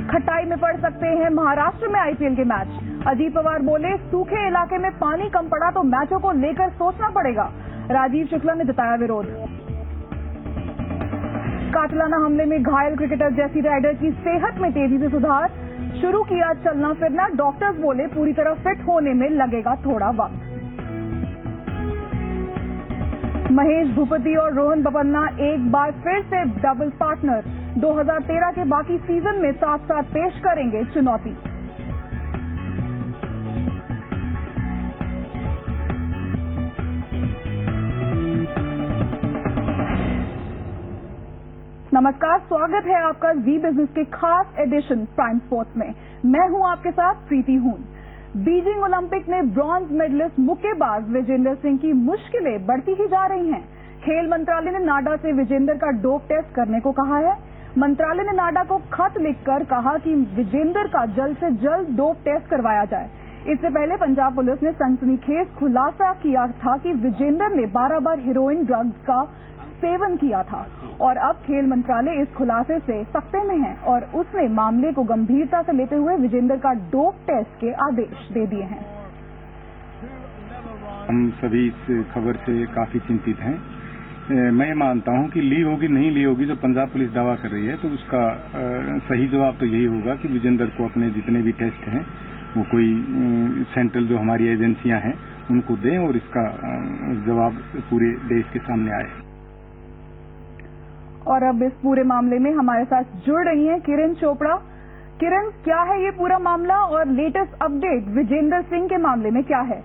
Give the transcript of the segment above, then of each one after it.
खटाई में पड़ सकते हैं महाराष्ट्र में आईपीएल के मैच। अजीत पवार बोले, सूखे इलाके में पानी कम पड़ा तो मैचों को लेकर सोचना पड़ेगा। राजीव शुक्ला ने जताया विरोध। काटलाना हमले में घायल क्रिकेटर जेसी राइडर की सेहत में तेजी से सुधार, शुरू किया चलना फिरना। डॉक्टर्स बोले पूरी तरह फिट होने में लगेगा थोड़ा वक्त। महेश भूपति और रोहन बोपन्ना एक बार फिर से डबल पार्टनर। 2013 के बाकी सीजन में साथ साथ पेश करेंगे चुनौती। नमस्कार, स्वागत है आपका जी बिजनेस के खास एडिशन प्राइम स्पोर्ट्स में। मैं हूं आपके साथ प्रीति हून। बीजिंग ओलंपिक में ब्रॉन्ज मेडलिस्ट मुक्केबाज विजेंदर सिंह की मुश्किलें बढ़ती ही जा रही हैं। खेल मंत्रालय ने नाडा से विजेंदर का डोप टेस्ट करने को कहा है। मंत्रालय ने नाडा को खत लिखकर कहा कि विजेंदर का जल्द से जल्द डोप टेस्ट करवाया जाए। इससे पहले पंजाब पुलिस ने सनसनीखेज खुलासा किया था कि विजेंदर ने 12 बार हेरोइन ड्रग्स का सेवन किया था और अब खेल मंत्रालय इस खुलासे से सख्ते में है और उसने मामले को गंभीरता से लेते हुए विजेंदर का डोप टेस्ट के आदेश दे दिए हैं। हम सभी इस खबर से काफी चिंतित हैं। मैं मानता हूं कि ली होगी नहीं ली होगी, जो पंजाब पुलिस दावा कर रही है तो उसका सही जवाब तो यही होगा कि विजेंदर को अपने जितने भी टेस्ट हैं वो कोई सेंट्रल जो हमारी एजेंसियां हैं उनको दें और इसका जवाब पूरे देश के सामने आए। और अब इस पूरे मामले में हमारे साथ जुड़ रही हैं किरण चोपड़ा। किरण, क्या है ये पूरा मामला और लेटेस्ट अपडेट विजेंदर सिंह के मामले में क्या है?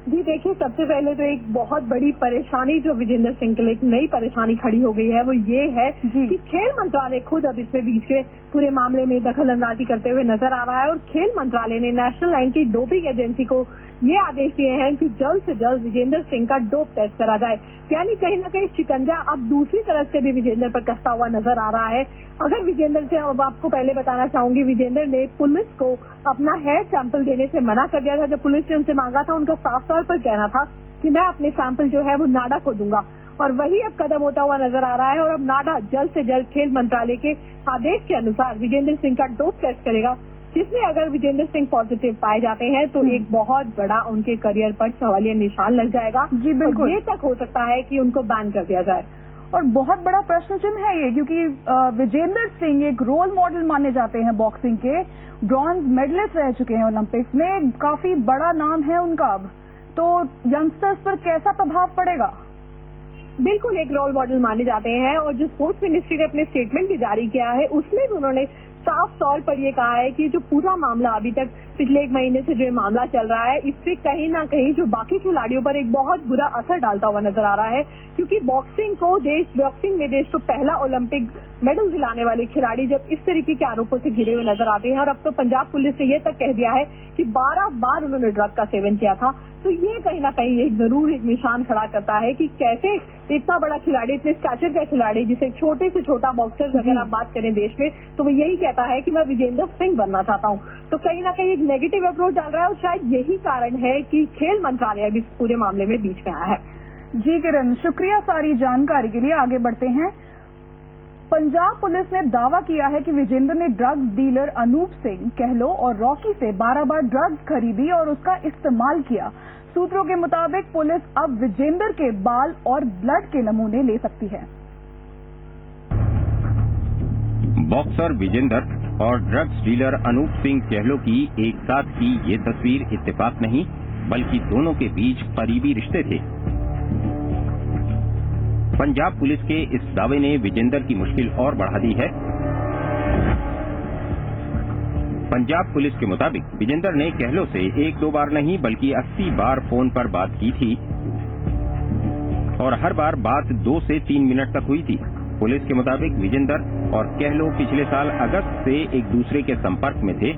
जी देखिए, सबसे पहले तो एक बहुत बड़ी परेशानी जो विजेंदर सिंह के लिए एक नई परेशानी खड़ी हो गई है वो ये है कि खेल मंत्रालय खुद अब इसमें बीच के पूरे मामले में दखल अंदाजी करते हुए नजर आ रहा है और खेल मंत्रालय ने नेशनल एंटी डोपिंग एजेंसी को ये आदेश दिए हैं कि जल्द से जल्द विजेंदर सिंह का डोप टेस्ट करा जाए। यानी कहीं ना कहीं शिकंजा अब दूसरी तरफ से भी विजेंदर पर कसता हुआ नजर आ रहा है। अगर विजेंदर से, अब आपको पहले बताना चाहूंगी, विजेंदर ने पुलिस को अपना हेयर सैंपल देने से मना कर दिया था। जब पुलिस ने उनसे मांगा था, उनका साफ तौर पर कहना था कि मैं अपने सैंपल जो है वो नाडा को दूंगा और वही अब कदम होता हुआ नजर आ रहा है और अब नाडा जल्द से जल्द खेल मंत्रालय के आदेश के अनुसार विजेंदर सिंह का डोप टेस्ट करेगा, जिसमें अगर विजेंदर सिंह पॉजिटिव पाए जाते हैं तो एक बहुत बड़ा उनके करियर पर सवालिया निशान लग जाएगा। जी बिल्कुल, ये तक हो सकता है कि उनको बैन कर दिया जाए। और बहुत बड़ा प्रश्न चिन्ह है ये, क्योंकि विजेंदर सिंह एक रोल मॉडल माने जाते हैं बॉक्सिंग के, ब्रॉन्ज मेडलिस्ट रह चुके हैं ओलंपिक्स में, काफी बड़ा नाम है उनका। अब तो यंगस्टर्स पर कैसा प्रभाव पड़ेगा? बिल्कुल एक रोल मॉडल माने जाते हैं और जो स्पोर्ट्स मिनिस्ट्री ने अपने स्टेटमेंट भी जारी किया है उसमें भी उन्होंने साफ तौर पर ये कहा है कि जो पूरा मामला अभी तक पिछले एक महीने से जो मामला चल रहा है इससे कहीं ना कहीं जो बाकी खिलाड़ियों पर एक बहुत बुरा असर डालता हुआ नजर आ रहा है, क्योंकि बॉक्सिंग में देश को पहला ओलंपिक मेडल दिलाने वाले खिलाड़ी जब इस तरीके के आरोपों से घिरे हुए नजर आते हैं और अब तो पंजाब पुलिस ने ये तक कह दिया है कि 12 बार उन्होंने ड्रग का सेवन किया था, तो ये कहीं ना कहीं एक जरूर एक निशान खड़ा करता है कि कैसे इतना बड़ा खिलाड़ी, इतने स्टैचर का खिलाड़ी, जिसे छोटे से छोटा बॉक्सर अगर आप बात करें देश में, तो वो यही कहता है कि मैं विजेंदर सिंह बनना चाहता हूँ। तो कहीं ना कहीं एक नेगेटिव अप्रोच डाल रहा है और शायद यही कारण है कि खेल मंत्रालय अभी इस पूरे मामले में बीच में आया है। जी किरण, शुक्रिया सारी जानकारी के लिए। आगे बढ़ते हैं। पंजाब पुलिस ने दावा किया है कि विजेंदर ने ड्रग्स डीलर अनूप सिंह कहलो और रॉकी से 12 बार ड्रग्स खरीदी और उसका इस्तेमाल किया। सूत्रों के मुताबिक पुलिस अब विजेंदर के बाल और ब्लड के नमूने ले सकती है। बॉक्सर विजेंदर और ड्रग्स डीलर अनूप सिंह कहलो की एक साथ की ये तस्वीर इत्तेफाक नहीं बल्कि दोनों के बीच करीबी रिश्ते थे। पंजाब पुलिस के इस दावे ने विजेंदर की मुश्किल और बढ़ा दी है। पंजाब पुलिस के मुताबिक विजेंदर ने कहलो से 1-2 बार नहीं बल्कि 80 बार फोन पर बात की थी और हर बार बात 2 से 3 मिनट तक हुई थी। पुलिस के मुताबिक विजेंदर और कहलो पिछले साल अगस्त से एक दूसरे के संपर्क में थे।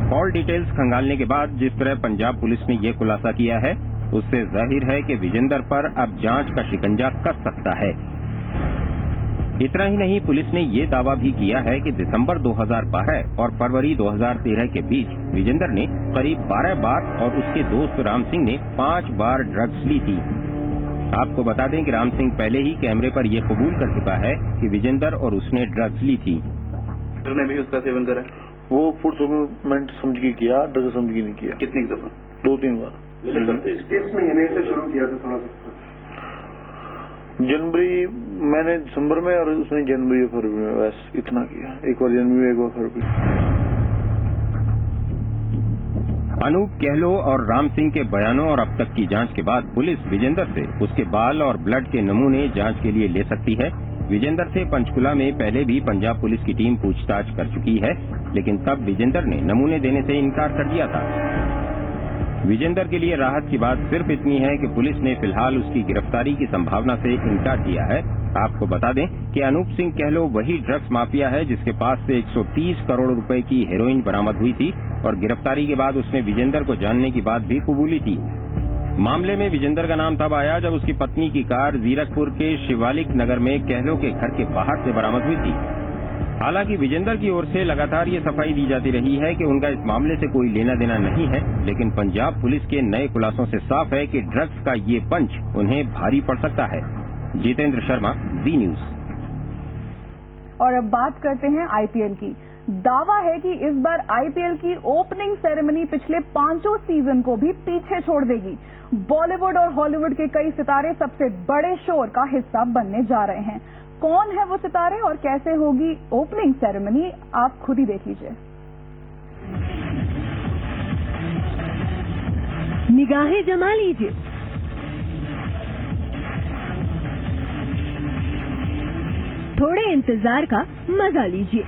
कॉल डिटेल्स खंगालने के बाद जिस तरह पंजाब पुलिस ने ये खुलासा किया है उससे जाहिर है कि विजेंदर पर अब जांच का शिकंजा कस सकता है। इतना ही नहीं, पुलिस ने ये दावा भी किया है कि दिसंबर 2012 और फरवरी 2013 के बीच विजेंदर ने करीब 12 बार और उसके दोस्त राम सिंह ने 5 बार ड्रग्स ली थी। आपको बता दें कि राम सिंह पहले ही कैमरे पर यह कबूल कर चुका है कि विजेंदर और उसने ड्रग्स ली थी। डॉक्टर ने भी उसका सेवन करा? वो फूड सप्लीमेंट समझ के किया, ड्रग समझ के नहीं किया। कितनी दफा? 2-3 बार। किस महीने से शुरू किया था? थोड़ा सा जनवरी, मैंने दिसंबर में और उसने जनवरी और फरवरी में, बस इतना किया। एक बार जनवरी में, एक बार फरवरी। अनूप कहलो और राम सिंह के बयानों और अब तक की जांच के बाद पुलिस विजेंदर से उसके बाल और ब्लड के नमूने जांच के लिए ले सकती है। विजेंदर से पंचकुला में पहले भी पंजाब पुलिस की टीम पूछताछ कर चुकी है, लेकिन तब विजेंदर ने नमूने देने से इनकार कर दिया था। विजेंदर के लिए राहत की बात सिर्फ इतनी है कि पुलिस ने फिलहाल उसकी गिरफ्तारी की संभावना से इनकार किया है। आपको बता दें कि अनूप सिंह कहलो वही ड्रग्स माफिया है जिसके पास से 130 करोड़ रुपए की हेरोइन बरामद हुई थी और गिरफ्तारी के बाद उसने विजेंदर को जानने की बात भी कबूली थी। मामले में विजेंदर का नाम तब आया जब उसकी पत्नी की कार जीरकपुर के शिवालिक नगर में कहलो के घर के बाहर से बरामद हुई थी। हालांकि विजेंदर की ओर से लगातार ये सफाई दी जाती रही है कि उनका इस मामले से कोई लेना देना नहीं है, लेकिन पंजाब पुलिस के नए खुलासों से साफ है कि ड्रग्स का ये पंच उन्हें भारी पड़ सकता है। जितेंद्र शर्मा, जी न्यूज। और अब बात करते हैं आईपीएल की। दावा है कि इस बार आईपीएल की ओपनिंग सेरेमनी पिछले 5 सीजन को भी पीछे छोड़ देगी। बॉलीवुड और हॉलीवुड के कई सितारे सबसे बड़े शोर का हिस्सा बनने जा रहे हैं। कौन है वो सितारे और कैसे होगी ओपनिंग सेरेमनी, आप खुद ही देख लीजिए। निगाहें जमा लीजिए, थोड़े इंतजार का मजा लीजिए,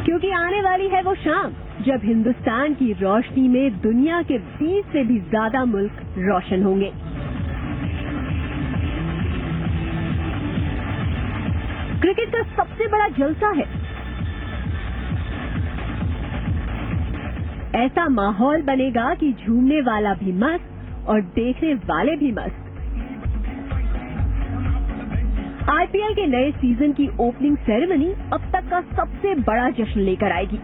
क्योंकि आने वाली है वो शाम जब हिंदुस्तान की रोशनी में दुनिया के 20 से भी ज्यादा मुल्क रोशन होंगे। क्रिकेट का सबसे बड़ा जलसा है। ऐसा माहौल बनेगा कि झूमने वाला भी मस्त और देखने वाले भी मस्त। आईपीएल के नए सीजन की ओपनिंग सेरेमनी अब तक का सबसे बड़ा जश्न लेकर आएगी,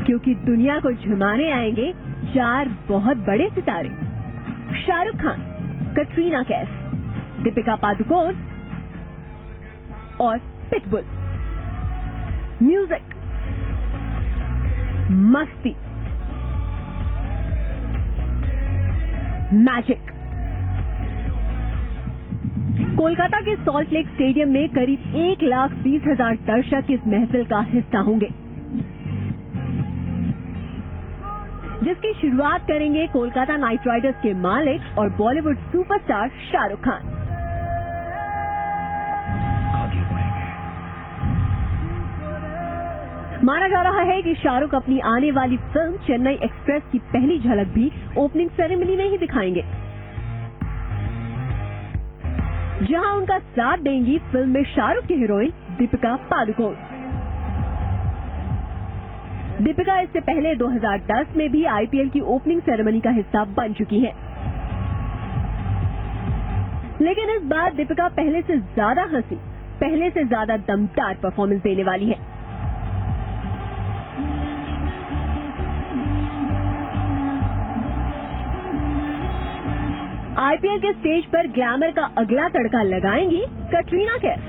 क्योंकि दुनिया को झुमाने आएंगे 4 बहुत बड़े सितारे। शाहरुख खान, कटरीना कैफ, दीपिका पादुकोण और पिटबुल। म्यूजिक, मस्ती, मैजिक। कोलकाता के सॉल्ट लेक स्टेडियम में करीब 1,20,000 दर्शक इस महफिल का हिस्सा होंगे, जिसकी शुरुआत करेंगे कोलकाता नाइट राइडर्स के मालिक और बॉलीवुड सुपरस्टार शाहरुख खान। माना जा रहा है कि शाहरुख अपनी आने वाली फिल्म चेन्नई एक्सप्रेस की पहली झलक भी ओपनिंग सेरेमनी में ही दिखाएंगे, जहां उनका साथ देंगी फिल्म में शाहरुख की हीरोइन दीपिका पादुकोण। दीपिका इससे पहले 2010 में भी आईपीएल की ओपनिंग सेरेमनी का हिस्सा बन चुकी है, लेकिन इस बार दीपिका पहले से ज्यादा हंसी, पहले से ज्यादा दमदार परफॉर्मेंस देने वाली है। आईपीएल के स्टेज पर ग्लैमर का अगला तड़का लगाएंगी कटरीना कैफ।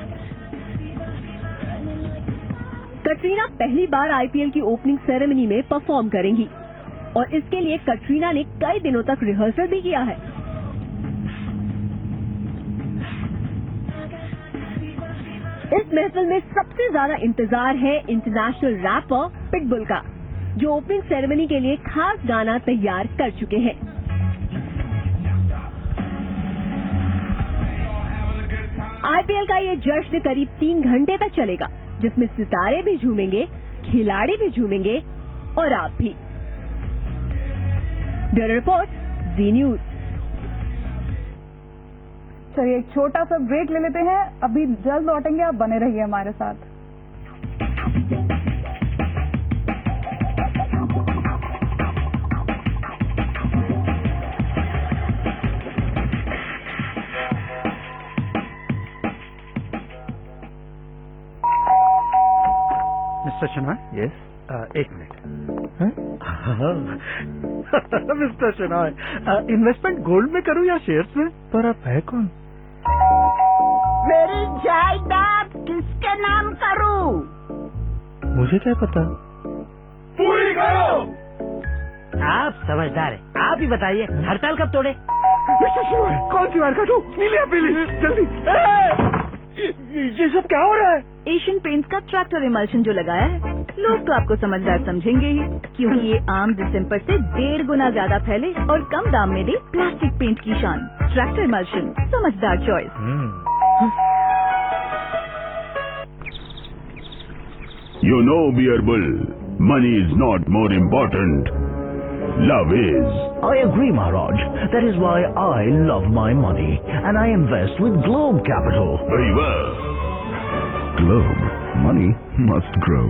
कटरीना पहली बार आईपीएल की ओपनिंग सेरेमनी में परफॉर्म करेंगी और इसके लिए कटरीना ने कई दिनों तक रिहर्सल भी किया है। इस महफिल में सबसे ज्यादा इंतजार है इंटरनेशनल रैपर पिटबुल का, जो ओपनिंग सेरेमनी के लिए खास गाना तैयार कर चुके हैं। आईपीएल का ये जश्न करीब 3 घंटे तक चलेगा, जिसमें सितारे भी झूमेंगे, खिलाड़ी भी झूमेंगे और आप भी। ब्यूरो रिपोर्ट, जी न्यूज। चलिए एक छोटा सा ब्रेक ले लेते हैं, अभी जल्द लौटेंगे, आप बने रहिए हमारे साथ। Mister Shanoy, yes. 1 minute. Mister Shanoy, investment gold में करूं या शेयर्स में? पर आप है कौन? मेरी जायदाद की मुझे क्या पता। पूरी करो। आप समझदार है, आप ही बताइए हड़ताल कब तोड़े? कौन सी वार काटू? नीली या पीली? जल्दी। ये सब क्या हो रहा है? एशियन पेंट्स का ट्रैक्टर इमल्शन जो लगाया है, लोग तो आपको समझदार समझेंगे ही, क्योंकि ये आम डिस्टेम्पर से 1.5 गुना ज्यादा फैले और कम दाम में दे प्लास्टिक पेंट की शान। ट्रैक्टर इमल्शन, समझदार choice. You know, Beerbull, money is not more important. Love is. I agree, Maharaj. That is why I love my money and I invest with Globe Capital. Very well. Globe, money must grow.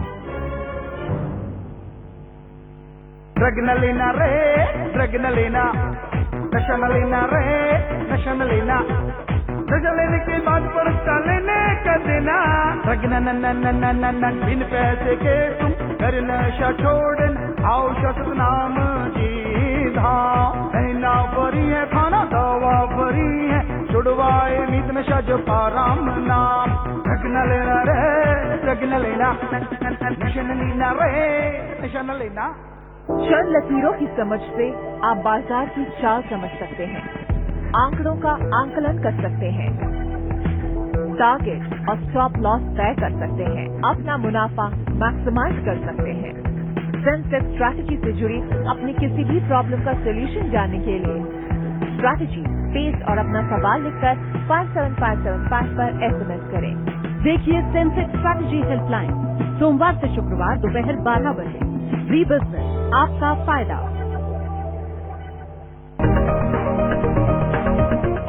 Drug न लेना रे, drug न लेना, नशा न लेना रे, नशा न लेना, नशा लेने के बाद परस्ता लेने का देना। ड्रग न न न न न न न बिन पैसे के तुम कर नशा छोड़न, आओ सतनाम जी धाम। नैना भरी है खाना दवा भरी है, छुड़वाए नीत नशा जो आराम नाम। ड्रग न लेना रे, ड्रग न लेना, नशा न लेना रे, नशा न लेना। चंद लकीरों की समझ से आप बाजार की चाल समझ सकते हैं, आंकड़ों का आंकलन कर सकते हैं, टारगेट और स्टॉप लॉस तय कर सकते हैं, अपना मुनाफा मैक्सिमाइज कर सकते हैं। सेंसेक्स स्ट्रैटेजी से जुड़ी अपनी किसी भी प्रॉब्लम का सोल्यूशन जानने के लिए स्ट्रैटेजी स्पेस और अपना सवाल लिखकर 57575 पर SMS करें। देखिए सेंसेक्स स्ट्रैटेजी हेल्पलाइन सोमवार से शुक्रवार दोपहर 12 बजे। वी बिजनेस, आपका फायदा।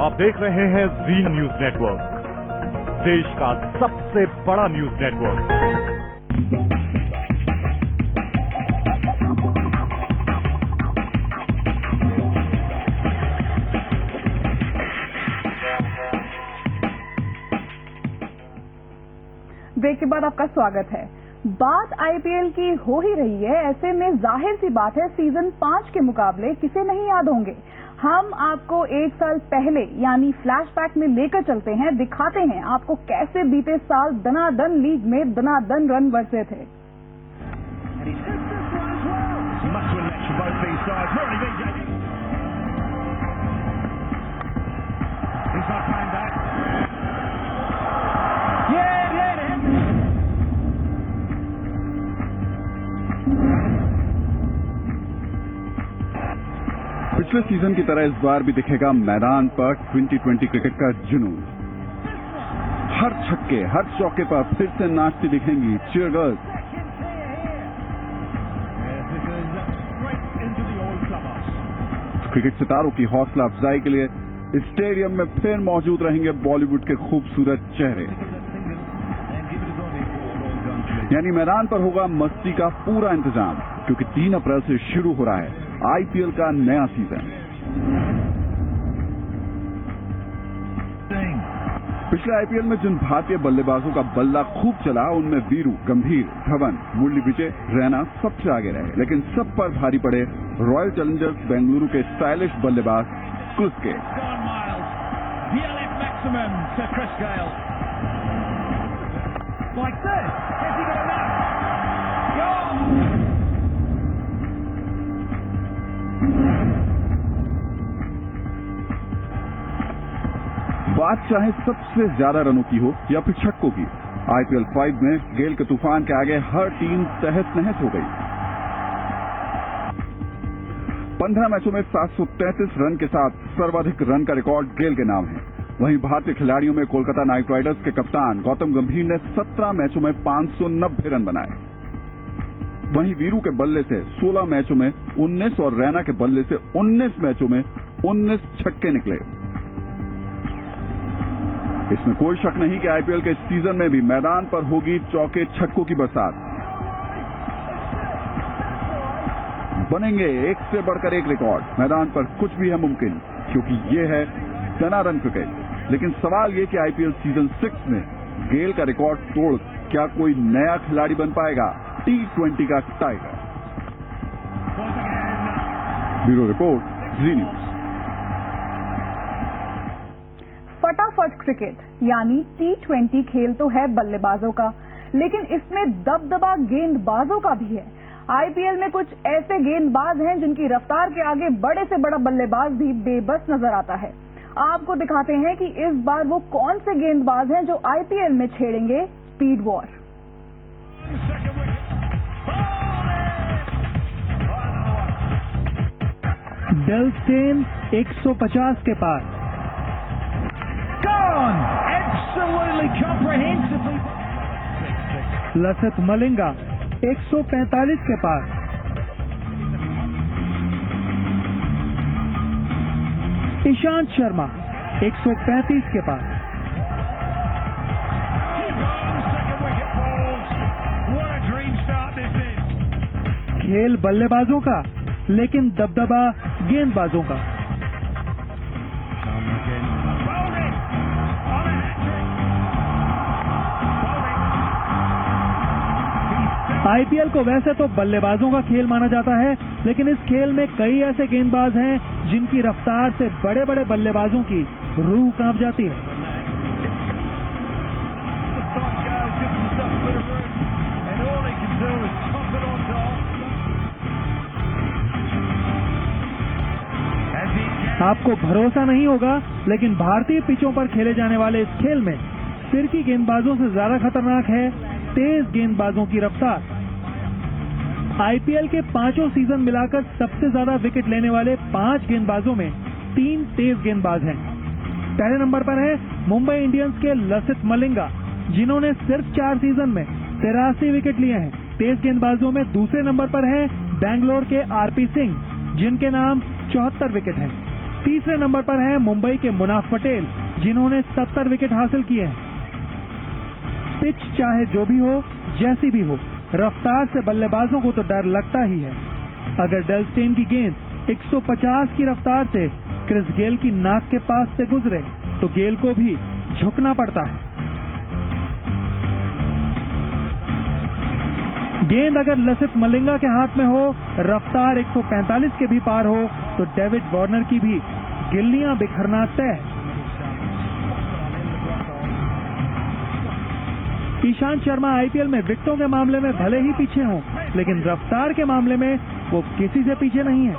आप देख रहे हैं जी न्यूज नेटवर्क, देश का सबसे बड़ा न्यूज नेटवर्क। ब्रेक के बाद आपका स्वागत है। बात IPL की हो ही रही है, ऐसे में जाहिर सी बात है सीजन 5 के मुकाबले किसे नहीं याद होंगे। हम आपको 1 साल पहले यानी फ्लैशबैक में लेकर चलते हैं, दिखाते हैं आपको कैसे बीते साल दनादन लीग में दनादन रन बरसे थे। पिछले सीजन की तरह इस बार भी दिखेगा मैदान पर 2020 क्रिकेट का जुनून। हर छक्के, हर चौके पर फिर से नाचती दिखेंगी चीयर गर्ल्स। क्रिकेट सितारों की हौसला अफजाई के लिए स्टेडियम में फिर मौजूद रहेंगे बॉलीवुड के खूबसूरत चेहरे। यानी मैदान पर होगा मस्ती का पूरा इंतजाम, क्योंकि 3 अप्रैल से शुरू हो रहा है IPL का नया सीजन। पिछले IPL में जिन भारतीय बल्लेबाजों का बल्ला खूब चला, उनमें वीरू, गंभीर, धवन, मुरली विजय, रैना सबसे आगे रहे। लेकिन सब पर भारी पड़े रॉयल चैलेंजर्स बेंगलुरु के स्टाइलिश बल्लेबाज क्लुस्के। बात चाहे सबसे ज्यादा रनों की हो या फिर छक्कों की, IPL 5 में गेल के तूफान के आगे हर टीम तहस नहस हो गई। 15 मैचों में 733 रन के साथ सर्वाधिक रन का रिकॉर्ड गेल के नाम है। वहीं भारतीय खिलाड़ियों में कोलकाता नाइट राइडर्स के कप्तान गौतम गंभीर ने 17 मैचों में 590 रन बनाए। वहीं वीरू के बल्ले से 16 मैचों में 19 और रैना के बल्ले से 19 मैचों में 19 छक्के निकले। इसमें कोई शक नहीं कि IPL के इस सीजन में भी मैदान पर होगी चौके छक्कों की बरसात। बनेंगे एक से बढ़कर एक रिकॉर्ड। मैदान पर कुछ भी है मुमकिन, क्योंकि ये है दनादन क्रिकेट। लेकिन सवाल ये कि IPL सीजन 6 में गेल का रिकॉर्ड तोड़ क्या कोई नया खिलाड़ी बन पाएगा, T20 का टाइगर। ब्यूरो रिपोर्ट, जी न्यूज। फटाफट क्रिकेट यानी T20 खेल तो है बल्लेबाजों का, लेकिन इसमें दबदबा गेंदबाजों का भी है। आईपीएल में कुछ ऐसे गेंदबाज हैं जिनकी रफ्तार के आगे बड़े से बड़ा बल्लेबाज भी बेबस नजर आता है। आपको दिखाते हैं कि इस बार वो कौन से गेंदबाज हैं जो आईपीएल में छेड़ेंगे स्पीड वॉर। डेल स्टेन 150 के पार। Gone! Absolutely comprehensively. Lasith Malinga 145 के पार। ईशांत शर्मा 135 के पार। खेल बल्लेबाजों का, लेकिन दबदबा गेंदबाजों का। आईपीएल को वैसे तो बल्लेबाजों का खेल माना जाता है, लेकिन इस खेल में कई ऐसे गेंदबाज हैं जिनकी रफ्तार से बड़े बड़े बल्लेबाजों की रूह कांप जाती है। आपको भरोसा नहीं होगा, लेकिन भारतीय पिचों पर खेले जाने वाले इस खेल में फिरकी गेंदबाजों से ज्यादा खतरनाक है तेज गेंदबाजों की रफ्तार। आईपीएल के 5 सीजन मिलाकर सबसे ज्यादा विकेट लेने वाले 5 गेंदबाजों में 3 तेज गेंदबाज हैं। पहले नंबर पर है मुंबई इंडियंस के लसित मलिंगा, जिन्होंने सिर्फ 4 सीजन में 83 विकेट लिए हैं। तेज गेंदबाजों में दूसरे नंबर पर है बेंगलोर के आरपी सिंह, जिनके नाम 74 विकेट हैं। तीसरे नंबर पर है मुंबई के मुनाफ पटेल, जिन्होंने 70 विकेट हासिल किए हैं। पिच चाहे जो भी हो, जैसी भी हो, रफ्तार से बल्लेबाजों को तो डर लगता ही है। अगर डेल स्टेन की गेंद 150 की रफ्तार से क्रिस गेल की नाक के पास से गुजरे तो गेल को भी झुकना पड़ता है। गेंद अगर लसित मलिंगा के हाथ में हो, रफ्तार 145 के भी पार हो, तो डेविड वार्नर की भी गिल्लियां बिखरना तय है। ईशांत शर्मा आईपीएल में विकेटों के मामले में भले ही पीछे हों, लेकिन रफ्तार के मामले में वो किसी से पीछे नहीं है।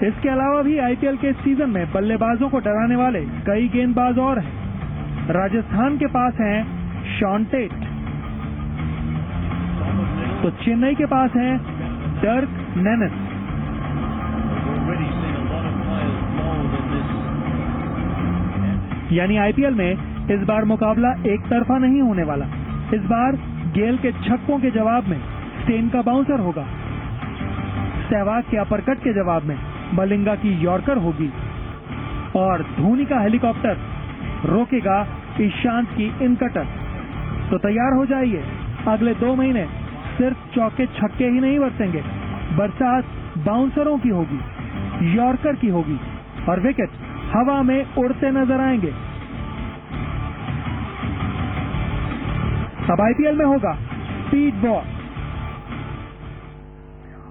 इसके अलावा भी आईपीएल के इस सीजन में बल्लेबाजों को डराने वाले कई गेंदबाज और हैं। राजस्थान के पास हैं शॉन टेट, तो चेन्नई के पास हैं डर्क नेनेस। यानी आईपीएल में इस बार मुकाबला एक तरफा नहीं होने वाला। इस बार गेल के छक्कों के जवाब में स्टेन का बाउंसर होगा, सहवाग के अपरकट के जवाब में मलिंगा की यॉर्कर होगी, और धोनी का हेलीकॉप्टर रोकेगा ईशांत की इनकटर। तो तैयार हो जाइए, अगले 2 महीने सिर्फ चौके छक्के ही नहीं बरसेंगे, बरसात बाउंसरों की होगी, यॉर्कर की होगी, और विकेट हवा में उड़ते नजर आएंगे। अब आईपीएल में होगा स्पीड वॉर,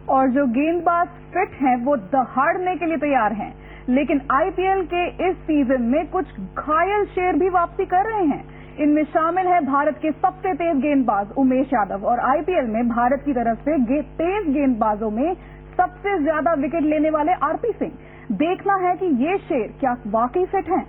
और जो गेंदबाज फिट हैं वो दहाड़ने के लिए तैयार हैं। लेकिन आईपीएल के इस सीजन में कुछ घायल शेर भी वापसी कर रहे हैं। इनमें शामिल है भारत के सबसे तेज गेंदबाज उमेश यादव, और आईपीएल में भारत की तरफ से तेज गेंदबाजों में सबसे ज्यादा विकेट लेने वाले आरपी सिंह। देखना है कि ये शेर क्या वाकई फिट हैं।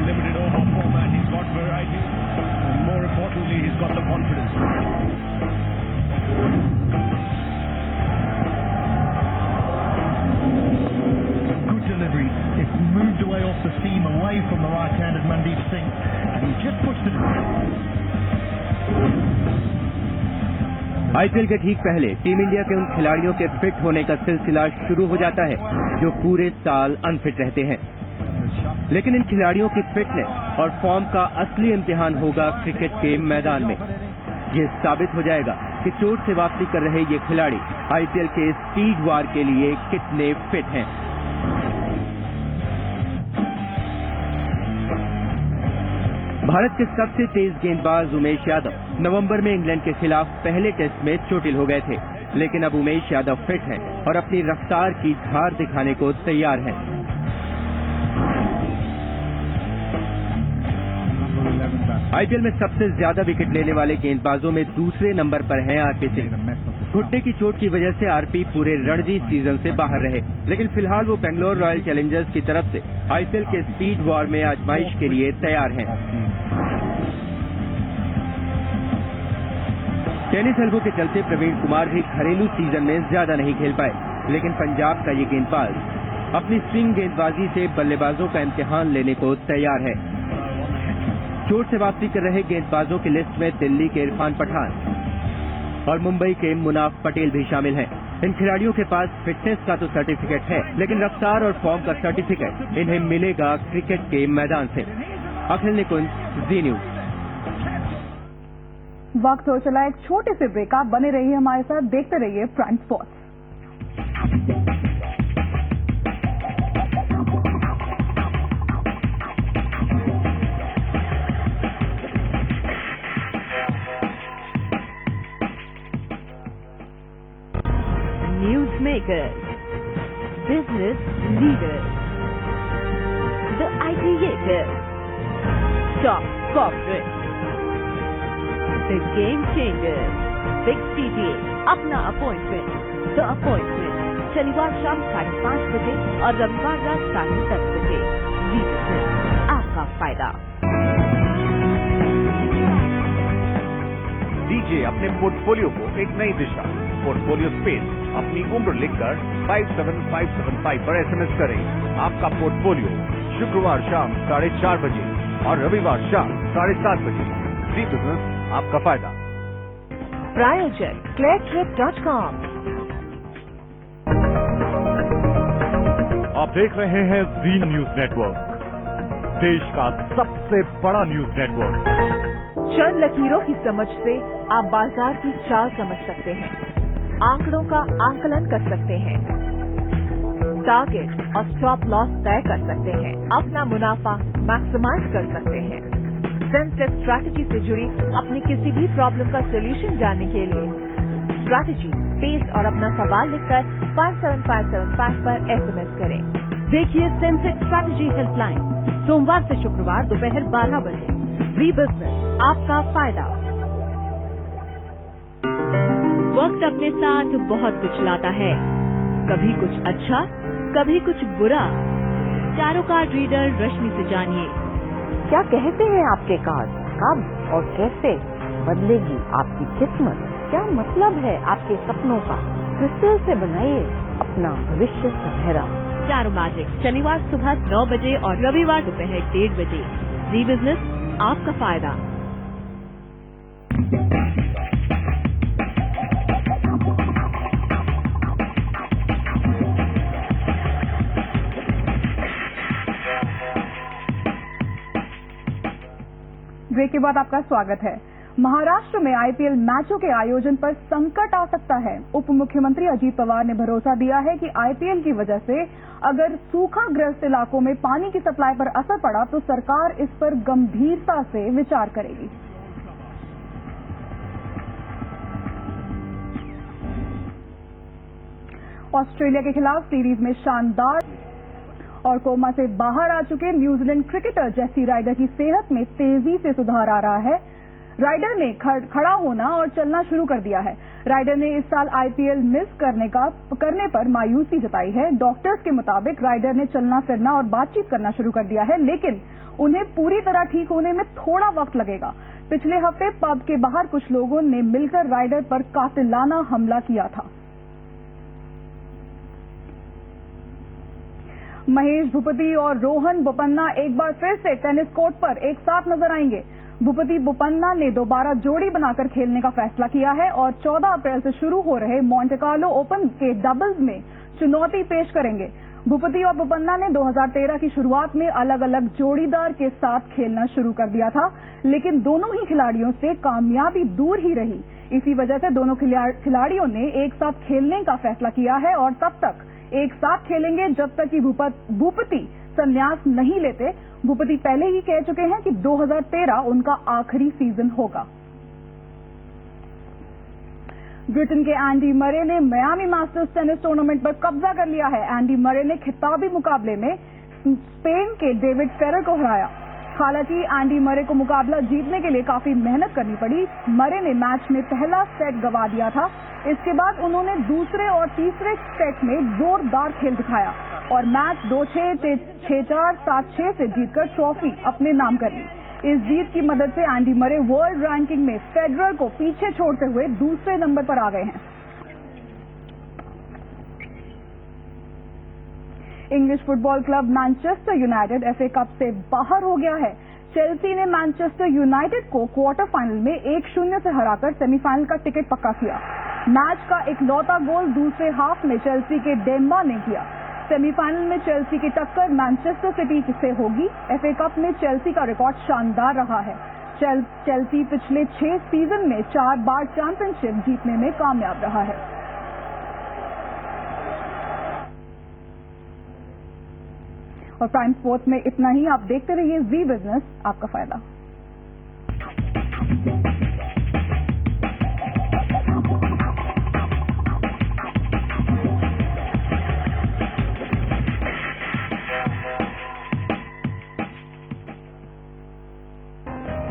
Limited over format, he's got variety, and more importantly, he's got the confidence. Good delivery. It's moved away off the seam, away from the right-handed Mandeep Singh, and he just pushed it. IPL के ठीक पहले team India के उन खिलाड़ियों के fit होने का सिलसिला शुरू हो जाता है जो पूरे साल अनफिट रहते हैं। लेकिन इन खिलाड़ियों की फिटनेस और फॉर्म का असली इम्तिहान होगा क्रिकेट के मैदान में। ये साबित हो जाएगा कि चोट से वापसी कर रहे ये खिलाड़ी आईपीएल के स्पीड वार के लिए कितने फिट हैं। भारत के सबसे तेज गेंदबाज उमेश यादव नवंबर में इंग्लैंड के खिलाफ पहले टेस्ट में चोटिल हो गए थे, लेकिन अब उमेश यादव फिट हैं और अपनी रफ्तार की धार दिखाने को तैयार हैं। आईपीएल में सबसे ज्यादा विकेट लेने वाले गेंदबाजों में दूसरे नंबर पर हैं आरपी सिंह। घुटने की चोट की वजह से आरपी पूरे रणजी सीजन से बाहर रहे, लेकिन फिलहाल वो बेंगलोर रॉयल चैलेंजर्स की तरफ से आईपीएल के स्पीड वॉर में आजमाइश के लिए तैयार हैं। टेनिस एल्बो के चलते प्रवीण कुमार भी घरेलू सीजन में ज्यादा नहीं खेल पाए, लेकिन पंजाब का ये गेंदबाज अपनी स्विंग गेंदबाजी से बल्लेबाजों का इम्तिहान लेने को तैयार है। चोट से वापसी कर रहे गेंदबाजों की लिस्ट में दिल्ली के इरफान पठान और मुंबई के मुनाफ पटेल भी शामिल हैं। इन खिलाड़ियों के पास फिटनेस का तो सर्टिफिकेट है, लेकिन रफ्तार और फॉर्म का सर्टिफिकेट इन्हें मिलेगा क्रिकेट के मैदान से। अखिल निकुंज, जी न्यूज। वक्त हो चला एक छोटे से ब्रेक। आप बने रहिए हमारे साथ, देखते रहिए prime sports. Newsmakers, business leaders, the ideators, top corporates, the game changers, big CTA, अपना अपॉइंटमेंट, the appointment, शनिवार शाम 5:30 बजे और रविवार रात 10:30 बजे। आपका फायदा। दीजिए अपने पोर्टफोलियो को एक नई दिशा। पोर्टफोलियो स्पेस अपनी उम्र लिखकर 57575 पर SMS करें। आपका पोर्टफोलियो शुक्रवार शाम 4:30 बजे और रविवार शाम 7:30 बजे। जी बिजनेस, आपका फायदा। प्रायोजक cleartrip.com। आप देख रहे हैं जी न्यूज नेटवर्क, देश का सबसे बड़ा न्यूज नेटवर्क। चंद लकीरों की समझ से आप बाजार की चाल समझ सकते हैं, आंकड़ों का आंकलन कर सकते हैं, टारगेट और स्टॉप लॉस तय कर सकते हैं, अपना मुनाफा मैक्सिमाइज कर सकते हैं। सेंसेक्स स्ट्रैटेजी से जुड़ी अपनी किसी भी प्रॉब्लम का सोल्यूशन जानने के लिए स्ट्रैटेजी, स्पेस और अपना सवाल लिखकर 57575 पर SMS करें। देखिए सेंसेक्स स्ट्रैटेजी हेल्पलाइन सोमवार से शुक्रवार दोपहर 12 बजे। वी बिजनेस, आपका फायदा। वक्त अपने साथ बहुत कुछ लाता है, कभी कुछ अच्छा, कभी कुछ बुरा। टैरो कार्ड रीडर रश्मि से जानिए क्या कहते हैं आपके कार्ड, कब और कैसे बदलेगी आपकी किस्मत, क्या मतलब है आपके सपनों का। क्रिस्टल से बनाइए अपना भविष्य सुनहरा। टैरो मैजिक शनिवार सुबह 9 बजे और रविवार दोपहर 1:30 बजे। जी बिजनेस, आपका फायदा। ब्रेक के बाद आपका स्वागत है। महाराष्ट्र में आईपीएल मैचों के आयोजन पर संकट आ सकता है। उप मुख्यमंत्री अजीत पवार ने भरोसा दिया है कि आईपीएल की वजह से अगर सूखाग्रस्त इलाकों में पानी की सप्लाई पर असर पड़ा तो सरकार इस पर गंभीरता से विचार करेगी। ऑस्ट्रेलिया के खिलाफ सीरीज में शानदार और कोमा से बाहर आ चुके न्यूजीलैंड क्रिकेटर जेसी राइडर की सेहत में तेजी से सुधार आ रहा है। राइडर ने खड़ा होना और चलना शुरू कर दिया है। राइडर ने इस साल आईपीएल मिस करने पर मायूसी जताई है। डॉक्टर्स के मुताबिक राइडर ने चलना फिरना और बातचीत करना शुरू कर दिया है, लेकिन उन्हें पूरी तरह ठीक होने में थोड़ा वक्त लगेगा। पिछले हफ्ते पब के बाहर कुछ लोगों ने मिलकर राइडर पर कातिलाना हमला किया था। महेश भूपति और रोहन बोपन्ना एक बार फिर से टेनिस कोर्ट पर एक साथ नजर आएंगे। भूपति बोपन्ना ने दोबारा जोड़ी बनाकर खेलने का फैसला किया है और 14 अप्रैल से शुरू हो रहे मोंटे कार्लो ओपन के डबल्स में चुनौती पेश करेंगे। भूपति और बोपन्ना ने 2013 की शुरुआत में अलग अलग जोड़ीदार के साथ खेलना शुरू कर दिया था, लेकिन दोनों ही खिलाड़ियों से कामयाबी दूर ही रही। इसी वजह से दोनों खिलाड़ियों ने एक साथ खेलने का फैसला किया है और तब तक एक साथ खेलेंगे जब तक कि भूपति संन्यास नहीं लेते। भूपति पहले ही कह चुके हैं कि 2013 उनका आखिरी सीजन होगा। ब्रिटेन के एंडी मरे ने मियामी मास्टर्स टेनिस टूर्नामेंट पर कब्जा कर लिया है। एंडी मरे ने खिताबी मुकाबले में स्पेन के डेविड फेरर को हराया। हालांकि एंडी मरे को मुकाबला जीतने के लिए काफी मेहनत करनी पड़ी। मरे ने मैच में पहला सेट गंवा दिया था। इसके बाद उन्होंने दूसरे और तीसरे सेट में जोरदार खेल दिखाया और मैच 2-6, 6-4, 7-6 से जीतकर ट्रॉफी अपने नाम कर ली। इस जीत की मदद से एंडी मरे वर्ल्ड रैंकिंग में फेडरर को पीछे छोड़ते हुए दूसरे नंबर पर आ गए हैं। English football club Manchester United FA cup से बाहर हो गया है। चेल्सी ने मैनचेस्टर यूनाइटेड को क्वार्टर फाइनल में 1-0 से हराकर सेमीफाइनल का टिकट पक्का किया। मैच का इकलौता गोल दूसरे हाफ में चेल्सी के डेम्बा ने किया। सेमीफाइनल में चेल्सी की टक्कर मैनचेस्टर सिटी से होगी। एफए कप में चेल्सी का रिकॉर्ड शानदार रहा है। चेल्सी पिछले 6 सीजन में 4 बार चैंपियनशिप जीतने में कामयाब रहा है। और प्राइम स्पोर्ट्स में इतना ही। आप देखते रहिए जी बिजनेस, आपका फायदा।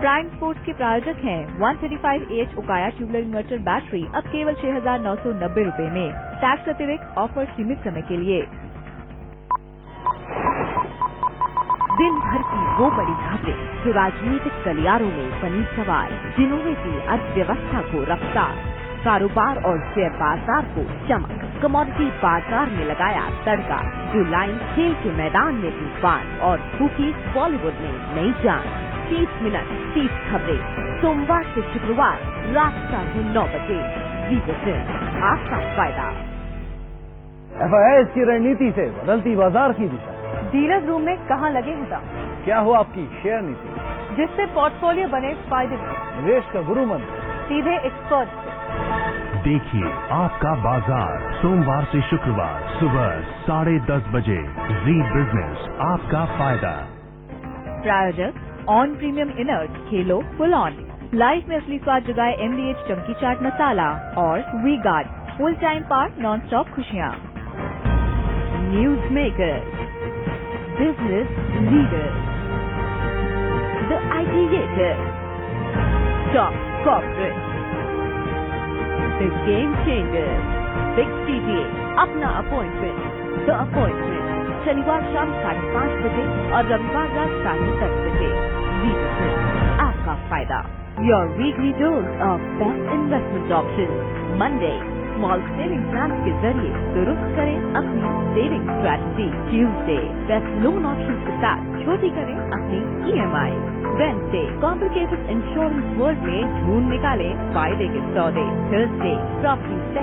प्राइम स्पोर्ट्स के प्रायोजक हैं 135AH उकाया ट्यूबलर इन्वर्टर बैटरी अब केवल 6,990 रुपए में। टैक्स अतिरिक्त ऑफर सीमित समय के लिए। दिन भर की वो बड़ी खबरें जो राजनीतिक गलियारों में बनी सवार, जिन्होंने दी अर्थव्यवस्था को रफ्तार, कारोबार और शेयर बाजार को चमक, कमोडिटी बाजार में लगाया तड़का, जो लाइन खेल के मैदान में तूफान और फूकी बॉलीवुड में नई जान। 30 मिनट 30 खबरें, सोमवार से शुक्रवार रात 9:30 बजे। जी बिजनेस, आपका फायदा। FIS की रणनीति से बदलती बाजार की दिशा। डीलर रूम में कहाँ लगे हैं दाम? क्या हो आपकी शेयर नीति, जिससे पोर्टफोलियो बने फायदे में। निवेश का गुरु मंत्र सीधे एक्सपर्ट से। देखिए आपका बाजार सोमवार से शुक्रवार सुबह 10:30 बजे। जी बिजनेस, आपका फायदा। प्रायोजक ऑन प्रीमियम इनर्ट, खेलो फुल ऑन। लाइफ में असली स्वाद जगाए MDH चमकी चाट मसाला और V Guard, full time part non stop खुशियाँ। News maker, business leader, the ideator, top corporate, the game changer, big CTA, अपना अपॉइंटमेंट, द अपॉइंटमेंट, शनिवार शाम 5:30 बजे और रविवार रात 10:30 बजे। आपका फायदा। Your weekly dose of best investment option. Monday, small saving plan के जरिए दुरुस्त करें अपनी saving strategy. Tuesday, best loan option के साथ छोटी करें अपनी EMI। Wednesday, complicated insurance world में ढूंढ निकालें फायदे के सौदे। Thursday, property